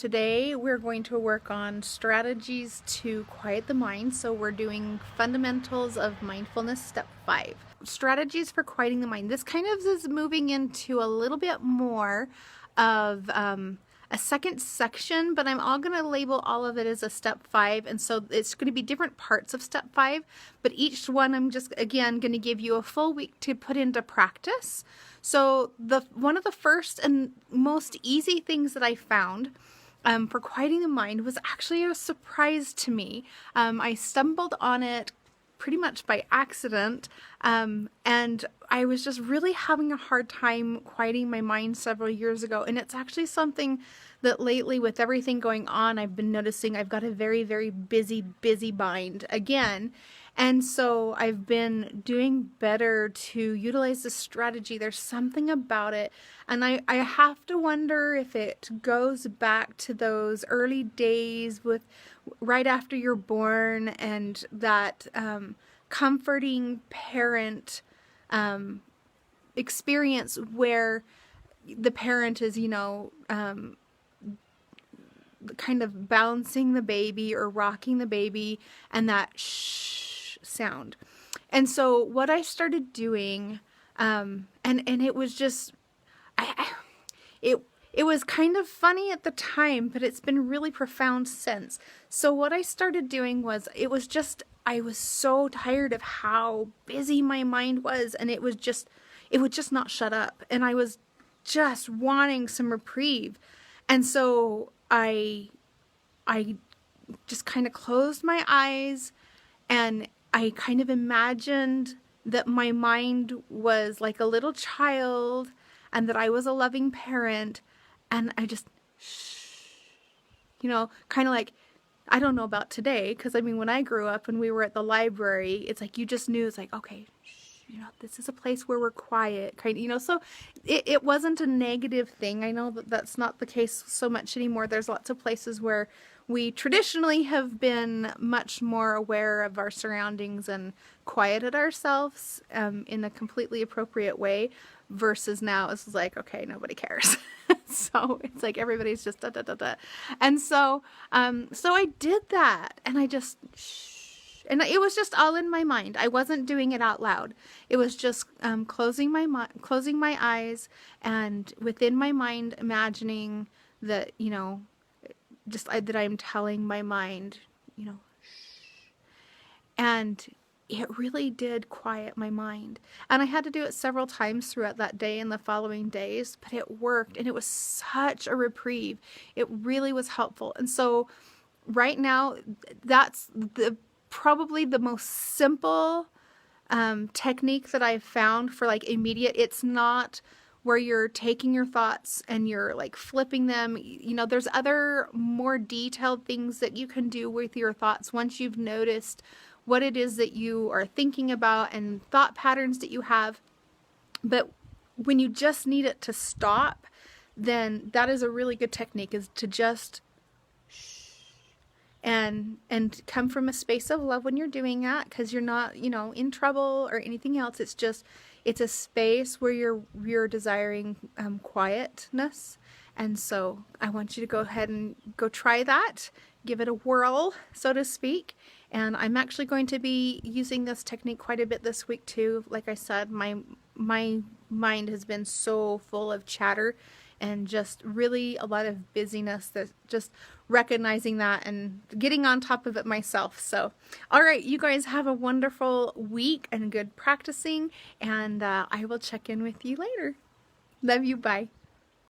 Today we're going to work on strategies to quiet the mind. So we're doing fundamentals of mindfulness step 5. Strategies for quieting the mind. This kind of is moving into a little bit more of a second section, but I'm all going to label all of it as a step 5. And so it's going to be different parts of step 5, but each one I'm just, again, going to give you a full week to put into practice. So one of the first and most easy things that I found for quieting the mind was actually a surprise to me. I stumbled on it pretty much by accident, and I was just really having a hard time quieting my mind several years ago. And it's actually something that lately, with everything going on, I've been noticing I've got a very, very busy mind again. And so I've been doing better to utilize this strategy. There's something about it. And I have to wonder if it goes back to those early days with right after you're born and that comforting parent experience where the parent is, kind of bouncing the baby or rocking the baby, and that shh sound. And so what I started doing, and it was just, it was kind of funny at the time, but it's been really profound since. So what I started doing was, I was so tired of how busy my mind was, and it would just not shut up. And I was just wanting some reprieve. And so I just kind of closed my eyes, and I kind of imagined that my mind was like a little child and that I was a loving parent, and I just, kind of like, I don't know about today, because I mean, when I grew up and we were at the library, it's like you just knew, it's like, okay, this is a place where we're quiet, so it wasn't a negative thing. I know that that's not the case so much anymore. There's lots of places where we traditionally have been much more aware of our surroundings and quieted ourselves in a completely appropriate way, versus now it's like, okay, nobody cares. So it's like everybody's just da da da da. And so I did that, and I just and it was just all in my mind. I wasn't doing it out loud. It was just closing my eyes, and within my mind imagining that, that I'm telling my mind, and it really did quiet my mind. And I had to do it several times throughout that day and the following days, but it worked, and it was such a reprieve. It really was helpful. And so right now, that's probably the most simple technique that I've found for like immediate. It's not where you're taking your thoughts and you're like flipping them. There's other more detailed things that you can do with your thoughts once you've noticed what it is that you are thinking about and thought patterns that you have. But when you just need it to stop, then that is a really good technique, is to just and come from a space of love when you're doing that, because you're not, in trouble or anything else. It's a space where you're desiring quietness. And so I want you to go ahead and go try that, give it a whirl, so to speak. And I'm actually going to be using this technique quite a bit this week too. Like I said, my mind has been so full of chatter and just really a lot of busyness, that just recognizing that and getting on top of it myself. So, all right, you guys have a wonderful week and good practicing, and I will check in with you later. Love you. Bye.